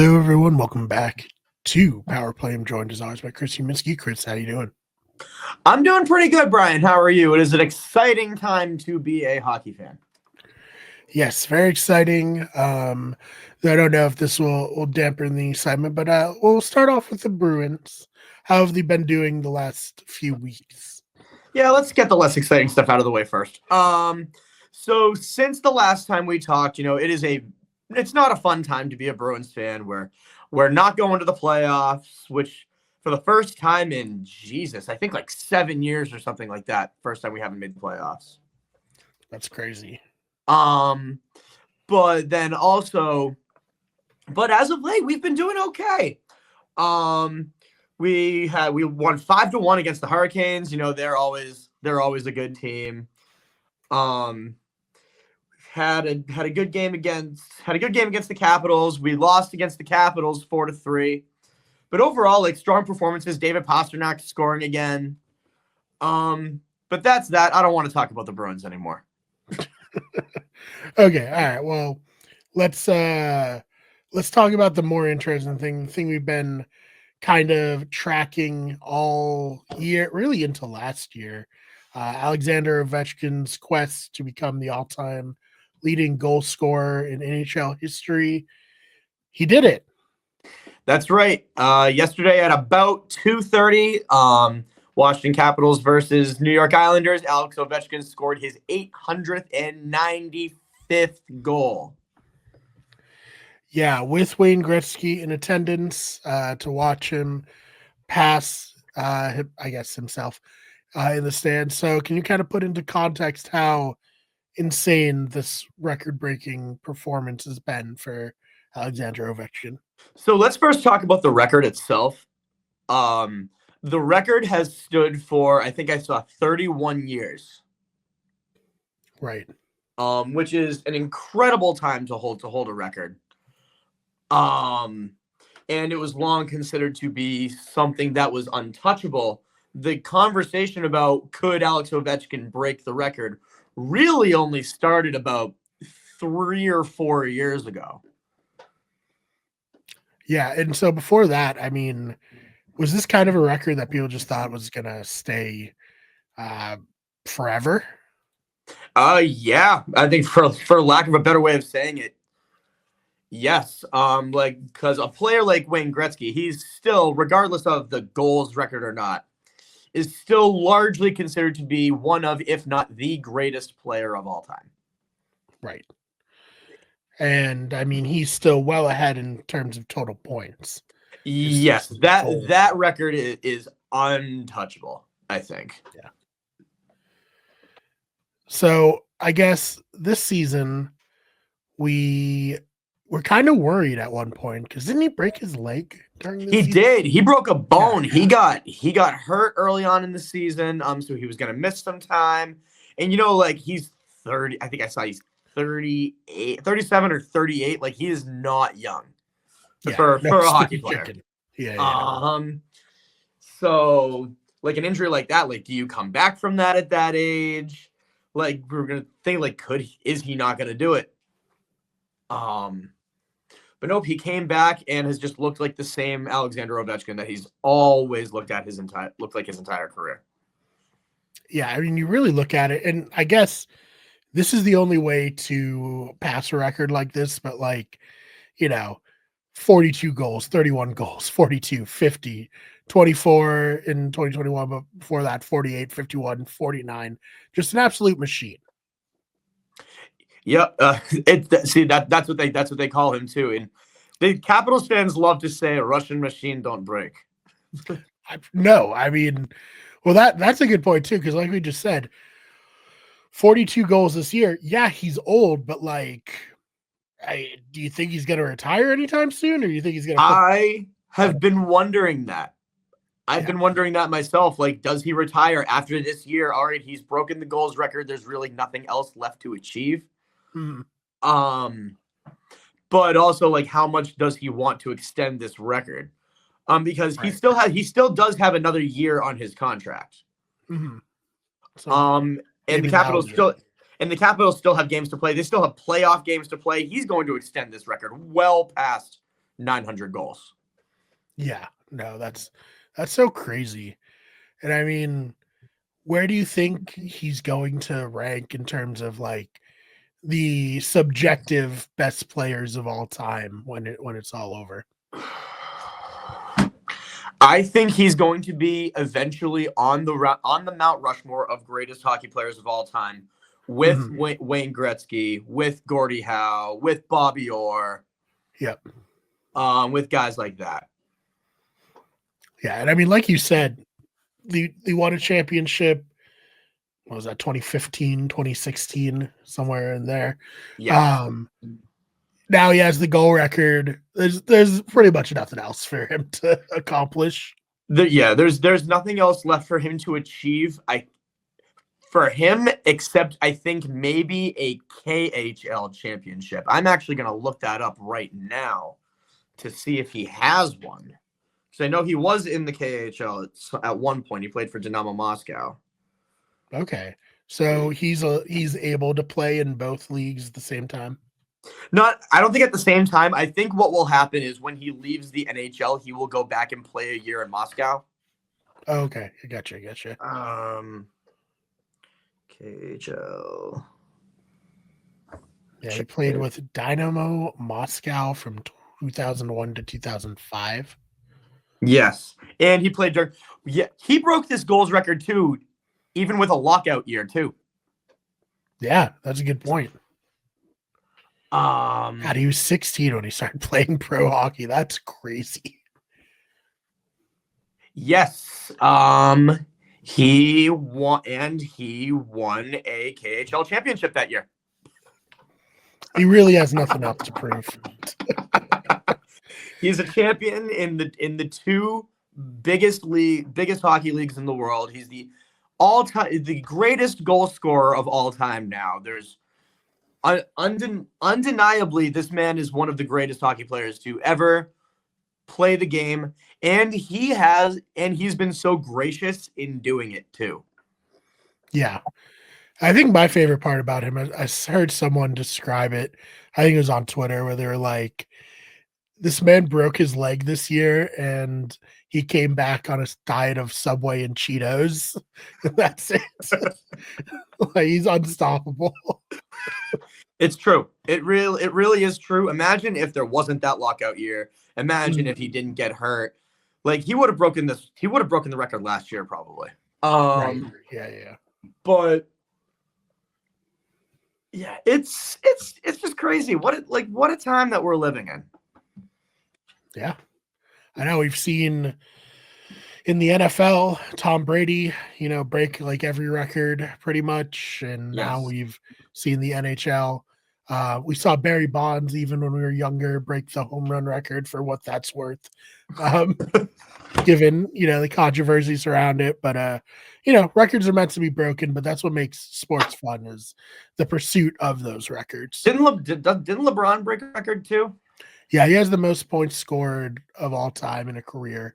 Hello, everyone. Welcome back to Power Play. I'm joined as always by Chris Uminski. Chris, how you doing? I'm doing pretty good, Brian. How are you? It is an exciting time to be a hockey fan. Yes, very exciting. I don't know if this will dampen the excitement, but we'll start off with the Bruins. How have they been doing the last few weeks? Yeah, let's get the less exciting stuff out of the way first. So since the last time we talked, it's not a fun time to be a Bruins fan. We're not going to the playoffs, which for the first time in I think like 7 years or something like that. First time we haven't made the playoffs. That's crazy. But then also, as of late, we've been doing okay. We won 5-1 against the Hurricanes. You know, they're always a good team. Had a good game against the Capitals. We lost against the Capitals 4-3. But overall, like, strong performances. David Pastrnak scoring again. But that's that. I don't want to talk about the Bruins anymore. Okay, all right. Well, let's talk about the more interesting thing. The thing we've been kind of tracking all year, really into last year. Alexander Ovechkin's quest to become the all-time leading goal scorer in NHL history. He did it. That's right. Yesterday at about 2:30, Washington Capitals versus New York Islanders, Alex Ovechkin scored his 895th goal. Yeah, with Wayne Gretzky in attendance to watch him pass, I guess, himself in the stands. So can you kind of put into context how insane this record-breaking performance has been for Alexander Ovechkin? So let's first talk about the record itself. The record has stood for, I think I saw 31 years. Right. Which is an incredible time to hold a record. And it was long considered to be something that was untouchable. The conversation about could Alex Ovechkin break the record really only started about 3 or 4 years ago. Yeah, and so before that, I mean, was this kind of a record that people just thought was going to stay forever? Yeah, I think for lack of a better way of saying it, yes. Because a player like Wayne Gretzky, he's still, regardless of the goals record or not, is still largely considered to be one of, if not the greatest player of all time. Right. And I mean, he's still well ahead in terms of total points. Yes, that record is untouchable, I think. Yeah. So I guess this season we were kind of worried at one point because didn't he break his leg during the season? He did. He broke a bone. Yeah. He got hurt early on in the season. So he was gonna miss some time. And like he's 30. I think I saw he's 38, 37 or 38. Like, he is not young for a hockey player. Yeah. So like an injury like that, like, do you come back from that at that age? Like, we're gonna think, like, is he not gonna do it? But nope, he came back and has just looked like the same Alexander Ovechkin that he's always looked like his entire career. Yeah, I mean, you really look at it, and I guess this is the only way to pass a record like this, but 42 goals, 31 goals, 42, 50, 24 in 2021, but before that, 48, 51, 49. Just an absolute machine. Yep. That's what they call him too. And the Capitals fans love to say a Russian machine don't break. No, I mean, well, that's a good point too, because like we just said, 42 goals this year. Yeah, he's old, but do you think he's going to retire anytime soon, or do you think he's going to? I have been wondering that. I've been wondering that myself. Like, does he retire after this year? All right, he's broken the goals record. There's really nothing else left to achieve. Mm-hmm. But also, like, how much does he want to extend this record? Because he still does have another year on his contract. Mm-hmm. So and the Capitals still have games to play. They still have playoff games to play. He's going to extend this record well past 900 goals. Yeah, no, that's so crazy. And I mean, where do you think he's going to rank in terms of like the subjective best players of all time when it's all over? I think he's going to be eventually on the Mount Rushmore of greatest hockey players of all time, with Wayne Gretzky, with Gordie Howe, with Bobby Orr, Yep. with guys like that. Yeah, and I mean, like you said, they won a championship. What was that, 2015, 2016, somewhere in there? Yeah. Now he has the goal record. There's pretty much nothing else for him to accomplish. There's nothing else left for him to achieve. Except I think maybe a KHL championship. I'm actually going to look that up right now to see if he has one. Because I know he was in the KHL at one point. He played for Dynamo Moscow. Okay, so he's able to play in both leagues at the same time. I don't think at the same time. I think what will happen is when he leaves the NHL, he will go back and play a year in Moscow. Oh, okay, I gotcha. KHL. Yeah, he played with Dynamo Moscow from 2001 to 2005. Yes, and he played during. Yeah, he broke this goals record too, even with a lockout year too. Yeah, that's a good point. God, he was 16 when he started playing pro hockey. That's crazy. Yes. He won a KHL championship that year. He really has nothing else to prove. He's a champion in the two biggest hockey leagues in the world. He's the greatest goal scorer of all time now. There's undeniably, this man is one of the greatest hockey players to ever play the game, and he's been so gracious in doing it too. Yeah. I think my favorite part about him, I heard someone describe it, I think it was on Twitter, where they were like, this man broke his leg this year and he came back on a diet of Subway and Cheetos. That's it. Like, he's unstoppable. It's true. It really is true. Imagine if there wasn't that lockout year. Imagine if he didn't get hurt. Like, he would have broken the record last year probably. Right. Yeah. But yeah, it's just crazy. What a time that we're living in. Yeah. I know we've seen in the NFL, Tom Brady, break like every record pretty much. And now we've seen the NHL. We saw Barry Bonds, even when we were younger, break the home run record for what that's worth, given, the controversies around it. But, records are meant to be broken, but that's what makes sports fun, is the pursuit of those records. Didn't LeBron break a record too? Yeah, he has the most points scored of all time in a career,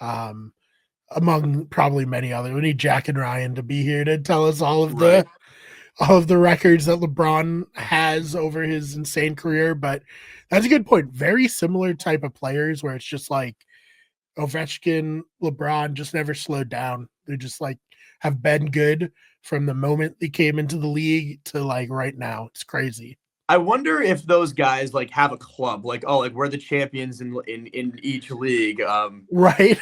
among probably many others. We need Jack and Ryan to be here to tell us all of the records that LeBron has over his insane career. But that's a good point. Very similar type of players, where it's just like Ovechkin, LeBron just never slowed down. They just like have been good from the moment they came into the league to like right now. It's crazy. I wonder if those guys like have a club, like, oh, like we're the champions in each league. Right.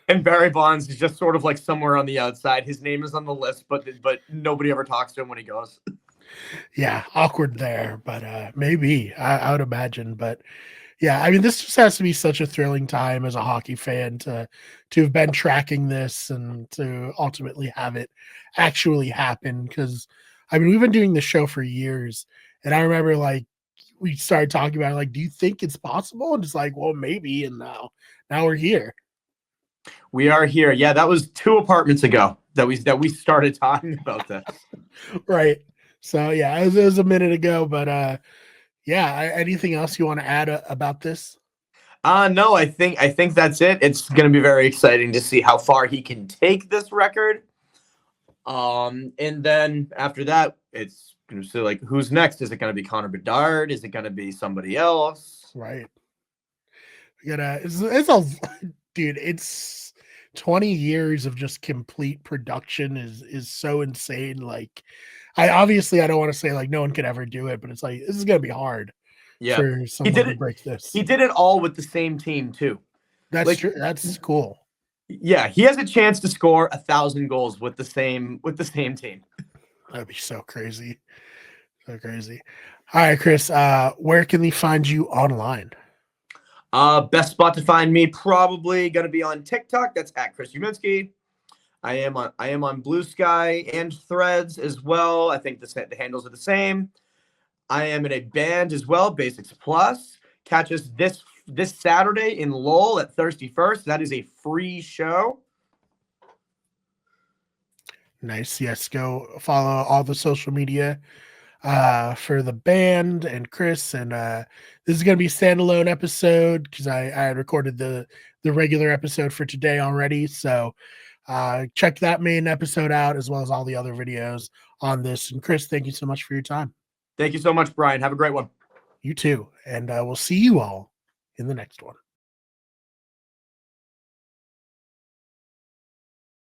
And Barry Bonds is just sort of like somewhere on the outside. His name is on the list, but nobody ever talks to him when he goes. Yeah, awkward there, but maybe I would imagine. But yeah, I mean, this just has to be such a thrilling time as a hockey fan to have been tracking this and to ultimately have it actually happen. Because I mean, we've been doing this show for years, and I remember like we started talking about it, like, do you think it's possible? And it's like, well, maybe. And now we're here. We are here. Yeah, that was 2 apartments ago that we started talking about this. Right. So yeah, it was a minute ago, but yeah. Anything else you want to add about this? No, I think that's it. It's going to be very exciting to see how far he can take this record. And then after that, it's going to say like, who's next? Is it going to be Connor Bedard? Is it going to be somebody else? Right. It's a dude. It's 20 years of just complete production is so insane. Like, I don't want to say like no one could ever do it, but it's like this is gonna be hard Yeah. for He someone did to it. break this. He did it all with the same team too. That's Like, true. That's cool. yeah, he has a chance to score 1,000 goals with the same team. That'd be so crazy. So crazy. All right, Chris. Where can they find you online? Best spot to find me probably gonna be on TikTok. That's at Chris Uminski. I am on Blue Sky and Threads as well. I think the handles are the same. I am in a band as well, Basics Plus. Catch us this Saturday in Lowell at Thirsty First. That is a free show. Nice. Yes. Go follow all the social media for the band and Chris. And this is going to be a standalone episode because I recorded the regular episode for today already. So check that main episode out as well as all the other videos on this. And Chris, thank you so much for your time. Thank you so much, Brian. Have a great one. You too. And we'll see you all in the next one.